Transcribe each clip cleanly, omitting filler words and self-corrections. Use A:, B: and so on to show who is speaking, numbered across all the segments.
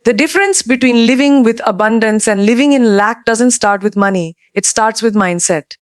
A: The difference between living with abundance and living in lack doesn't start with money. It starts with mindset.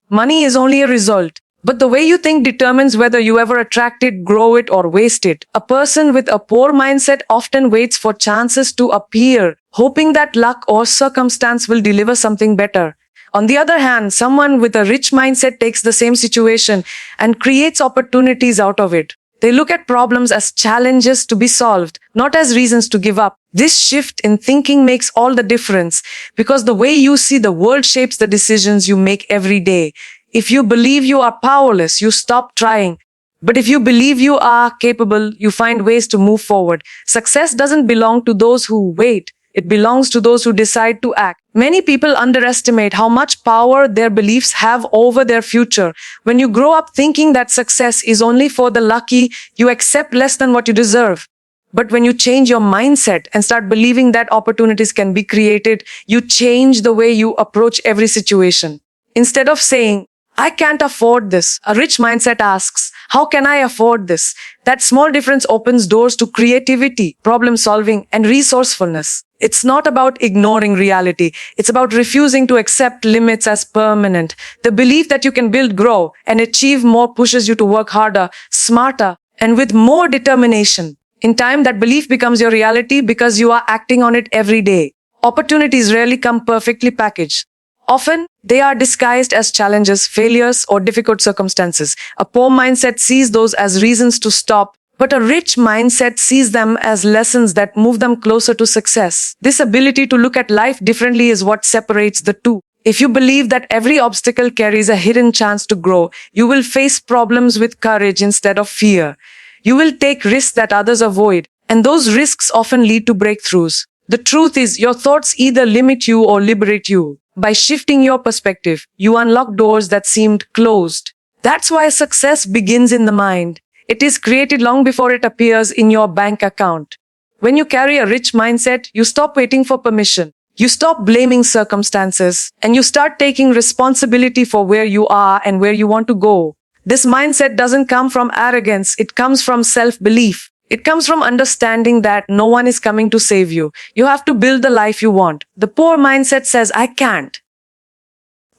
A: Money is only a result, but the way you think determines whether you ever attract it, grow it, or waste it. A person with a poor mindset often waits for chances to appear, hoping that luck or circumstance will deliver something better. On the other hand, someone with a rich mindset takes the same situation and creates opportunities out of it. They look at problems as challenges to be solved, not as reasons to give up. This shift in thinking makes all the difference because the way you see the world shapes the decisions you make every day. If you believe you are powerless, you stop trying. But if you believe you are capable, you find ways to move forward. Success doesn't belong to those who wait. It belongs to those who decide to act. Many people underestimate how much power their beliefs have over their future. When you grow up thinking that success is only for the lucky, you accept less than what you deserve. But when you change your mindset and start believing that opportunities can be created, you change the way you approach every situation. Instead of saying, I can't afford this, a rich mindset asks, how can I afford this? That small difference opens doors to creativity, problem solving, and resourcefulness. It's not about ignoring reality. It's about refusing to accept limits as permanent. The belief that you can build, grow, and achieve more pushes you to work harder, smarter, and with more determination. In time, that belief becomes your reality because you are acting on it every day. Opportunities rarely come perfectly packaged. Often, they are disguised as challenges, failures, or difficult circumstances. A poor mindset sees those as reasons to stop, but a rich mindset sees them as lessons that move them closer to success. This ability to look at life differently is what separates the two. If you believe that every obstacle carries a hidden chance to grow, you will face problems with courage instead of fear. You will take risks that others avoid, and those risks often lead to breakthroughs. The truth is, your thoughts either limit you or liberate you. By shifting your perspective, you unlock doors that seemed closed. That's why success begins in the mind. It is created long before it appears in your bank account. When you carry a rich mindset, you stop waiting for permission. You stop blaming circumstances, and you start taking responsibility for where you are and where you want to go. This mindset doesn't come from arrogance, it comes from self-belief. It comes from understanding that no one is coming to save you. You have to build the life you want. The poor mindset says, I can't.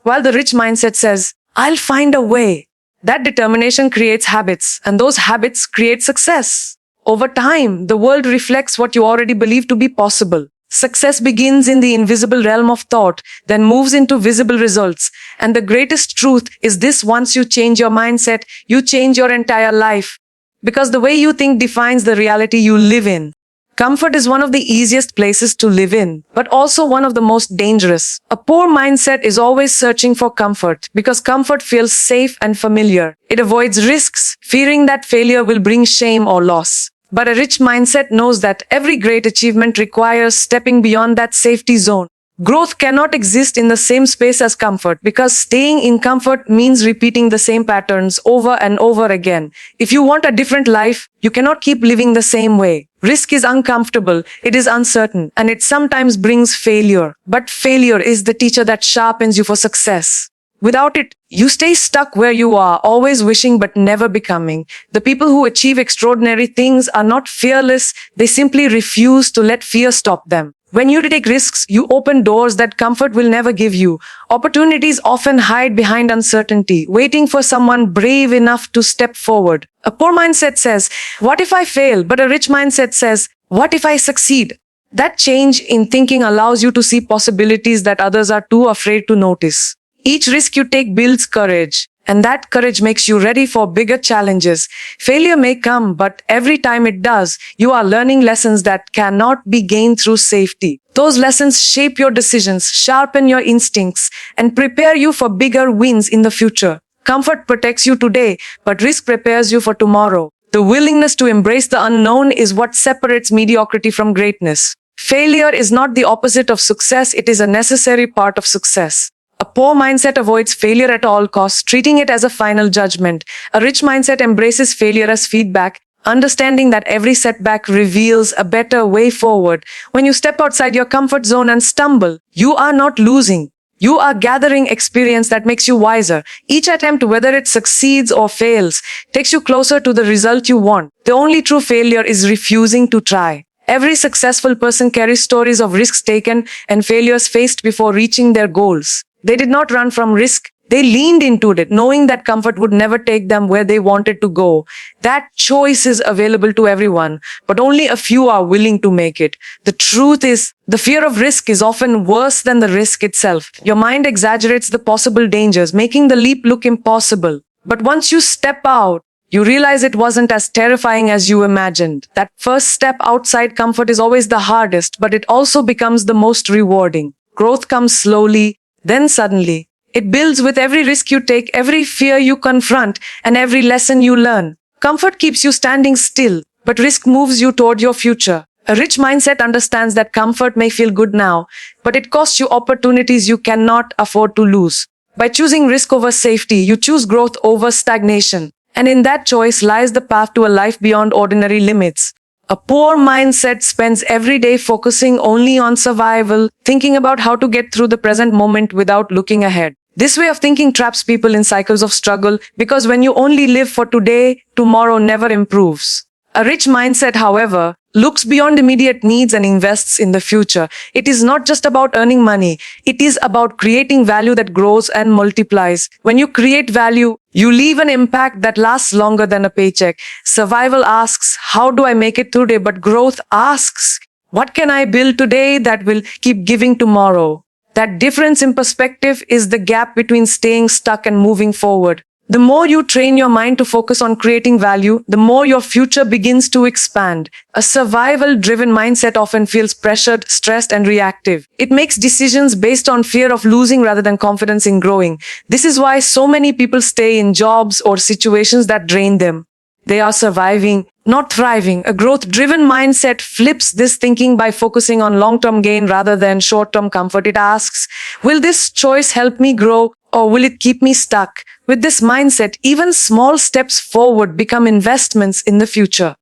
A: While the rich mindset says, I'll find a way. That determination creates habits, and those habits create success. Over time, the world reflects what you already believe to be possible. Success begins in the invisible realm of thought, then moves into visible results. And the greatest truth is this: once you change your mindset, you change your entire life. Because the way you think defines the reality you live in. Comfort is one of the easiest places to live in, but also one of the most dangerous. A poor mindset is always searching for comfort because comfort feels safe and familiar. It avoids risks, fearing that failure will bring shame or loss. But a rich mindset knows that every great achievement requires stepping beyond that safety zone. Growth cannot exist in the same space as comfort because staying in comfort means repeating the same patterns over and over again. If you want a different life, you cannot keep living the same way. Risk is uncomfortable, it is uncertain, and it sometimes brings failure. But failure is the teacher that sharpens you for success. Without it, you stay stuck where you are, always wishing but never becoming. The people who achieve extraordinary things are not fearless, they simply refuse to let fear stop them. When you take risks, you open doors that comfort will never give you. Opportunities often hide behind uncertainty, waiting for someone brave enough to step forward. A poor mindset says, what if I fail? But a rich mindset says, what if I succeed? That change in thinking allows you to see possibilities that others are too afraid to notice. Each risk you take builds courage, and that courage makes you ready for bigger challenges. Failure may come, but every time it does, you are learning lessons that cannot be gained through safety. Those lessons shape your decisions, sharpen your instincts, and prepare you for bigger wins in the future. Comfort protects you today, but risk prepares you for tomorrow. The willingness to embrace the unknown is what separates mediocrity from greatness. Failure is not the opposite of success, it is a necessary part of success. A poor mindset avoids failure at all costs, treating it as a final judgment. A rich mindset embraces failure as feedback, understanding that every setback reveals a better way forward. When you step outside your comfort zone and stumble, you are not losing. You are gathering experience that makes you wiser. Each attempt, whether it succeeds or fails, takes you closer to the result you want. The only true failure is refusing to try. Every successful person carries stories of risks taken and failures faced before reaching their goals. They did not run from risk. They leaned into it, knowing that comfort would never take them where they wanted to go. That choice is available to everyone, but only a few are willing to make it. The truth is, the fear of risk is often worse than the risk itself. Your mind exaggerates the possible dangers, making the leap look impossible. But once you step out, you realize it wasn't as terrifying as you imagined. That first step outside comfort is always the hardest, but it also becomes the most rewarding. Growth comes slowly, then suddenly. It builds with every risk you take, every fear you confront, and every lesson you learn. Comfort keeps you standing still, but risk moves you toward your future. A rich mindset understands that comfort may feel good now, but it costs you opportunities you cannot afford to lose. By choosing risk over safety, you choose growth over stagnation. And in that choice lies the path to a life beyond ordinary limits. A poor mindset spends every day focusing only on survival, thinking about how to get through the present moment without looking ahead. This way of thinking traps people in cycles of struggle because when you only live for today, tomorrow never improves. A rich mindset, however, looks beyond immediate needs and invests in the future. It is not just about earning money. It is about creating value that grows and multiplies. When you create value, you leave an impact that lasts longer than a paycheck. Survival asks, how do I make it today? But growth asks, what can I build today that will keep giving tomorrow? That difference in perspective is the gap between staying stuck and moving forward. The more you train your mind to focus on creating value, the more your future begins to expand. A survival-driven mindset often feels pressured, stressed, and reactive. It makes decisions based on fear of losing rather than confidence in growing. This is why so many people stay in jobs or situations that drain them. They are surviving, not thriving. A growth-driven mindset flips this thinking by focusing on long-term gain rather than short-term comfort. It asks, will this choice help me grow or will it keep me stuck? With this mindset, even small steps forward become investments in the future.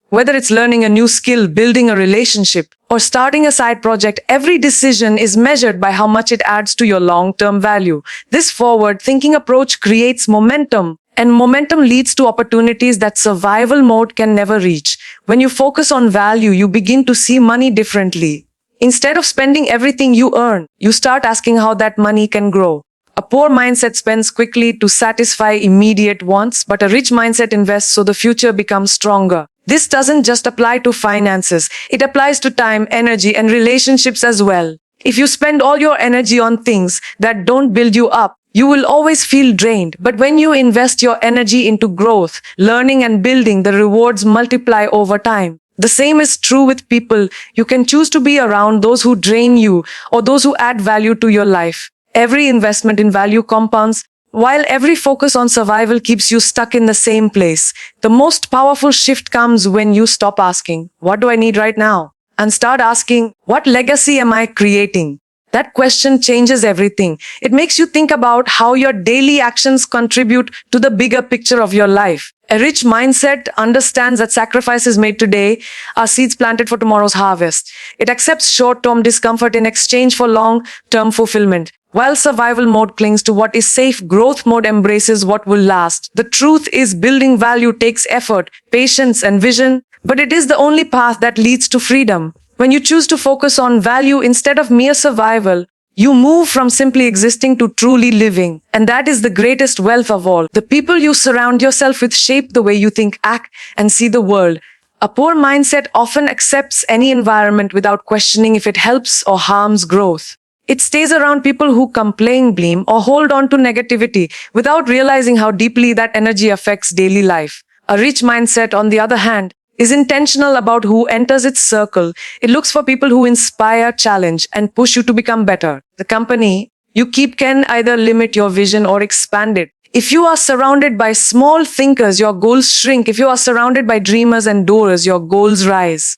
A: Whether it's learning a new skill, building a relationship, or starting a side project, every decision is measured by how much it adds to your long-term value. This forward-thinking approach creates momentum, and momentum leads to opportunities that survival mode can never reach. When you focus on value, you begin to see money differently. Instead of spending everything you earn, you start asking how that money can grow. A poor mindset spends quickly to satisfy immediate wants, but a rich mindset invests so the future becomes stronger. This doesn't just apply to finances. It applies to time, energy, and relationships as well. If you spend all your energy on things that don't build you up, you will always feel drained. But when you invest your energy into growth, learning, and building, the rewards multiply over time. The same is true with people. You can choose to be around those who drain you or those who add value to your life. Every investment in value compounds, while every focus on survival keeps you stuck in the same place. The most powerful shift comes when you stop asking, what do I need right now? And start asking, what legacy am I creating? That question changes everything. It makes you think about how your daily actions contribute to the bigger picture of your life. A rich mindset understands that sacrifices made today are seeds planted for tomorrow's harvest. It accepts short-term discomfort in exchange for long-term fulfillment. While survival mode clings to what is safe, growth mode embraces what will last. The truth is, building value takes effort, patience, and vision, but it is the only path that leads to freedom. When you choose to focus on value instead of mere survival, you move from simply existing to truly living. And that is the greatest wealth of all. The people you surround yourself with shape the way you think, act, and see the world. A poor mindset often accepts any environment without questioning if it helps or harms growth. It stays around people who complain, blame, or hold on to negativity without realizing how deeply that energy affects daily life. A rich mindset, on the other hand, is intentional about who enters its circle. It looks for people who inspire, challenge, and push you to become better. The company you keep can either limit your vision or expand it. If you are surrounded by small thinkers, your goals shrink. If you are surrounded by dreamers and doers, your goals rise.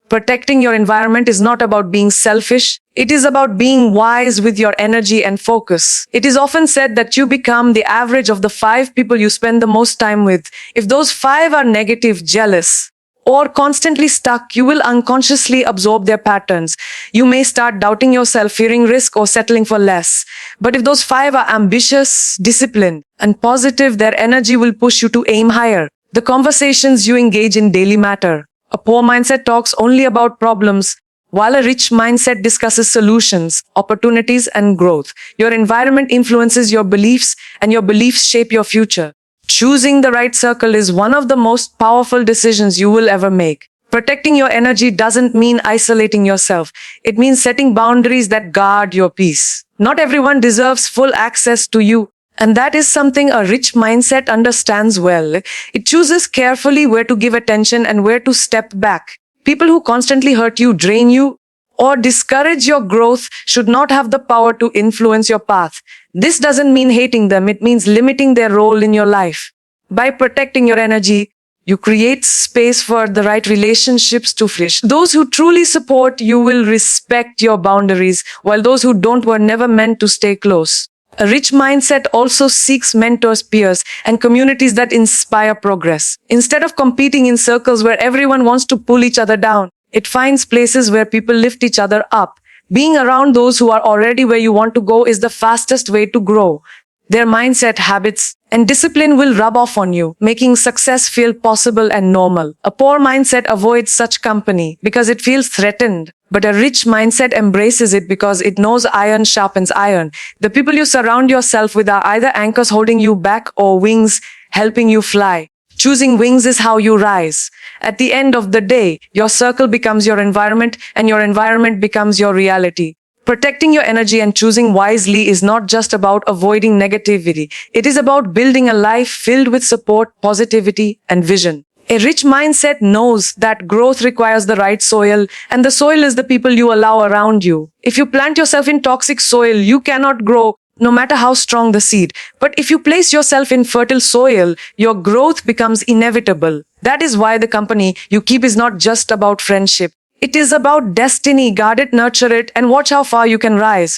A: Protecting your environment is not about being selfish. It is about being wise with your energy and focus. It is often said that you become the average of the 5 people you spend the most time with. If those 5 are negative, jealous, or constantly stuck, you will unconsciously absorb their patterns. You may start doubting yourself, fearing risk, or settling for less. But if those 5 are ambitious, disciplined, and positive, their energy will push you to aim higher. The conversations you engage in daily matter. A poor mindset talks only about problems, while a rich mindset discusses solutions, opportunities, and growth. Your environment influences your beliefs, and your beliefs shape your future. Choosing the right circle is one of the most powerful decisions you will ever make. Protecting your energy doesn't mean isolating yourself. It means setting boundaries that guard your peace. Not everyone deserves full access to you. And that is something a rich mindset understands well. It chooses carefully where to give attention and where to step back. People who constantly hurt you, drain you, or discourage your growth should not have the power to influence your path. This doesn't mean hating them, it means limiting their role in your life. By protecting your energy, you create space for the right relationships to flourish. Those who truly support you will respect your boundaries, while those who don't were never meant to stay close. A rich mindset also seeks mentors, peers, and communities that inspire progress. Instead of competing in circles where everyone wants to pull each other down, it finds places where people lift each other up. Being around those who are already where you want to go is the fastest way to grow. Their mindset, habits, and discipline will rub off on you, making success feel possible and normal. A poor mindset avoids such company because it feels threatened, but a rich mindset embraces it because it knows iron sharpens iron. The people you surround yourself with are either anchors holding you back or wings helping you fly. Choosing wings is how you rise. At the end of the day, your circle becomes your environment and your environment becomes your reality. Protecting your energy and choosing wisely is not just about avoiding negativity. It is about building a life filled with support, positivity, and vision. A rich mindset knows that growth requires the right soil, and the soil is the people you allow around you. If you plant yourself in toxic soil, you cannot grow, no matter how strong the seed. But if you place yourself in fertile soil, your growth becomes inevitable. That is why the company you keep is not just about friendship. It is about destiny. Guard it, nurture it, and watch how far you can rise.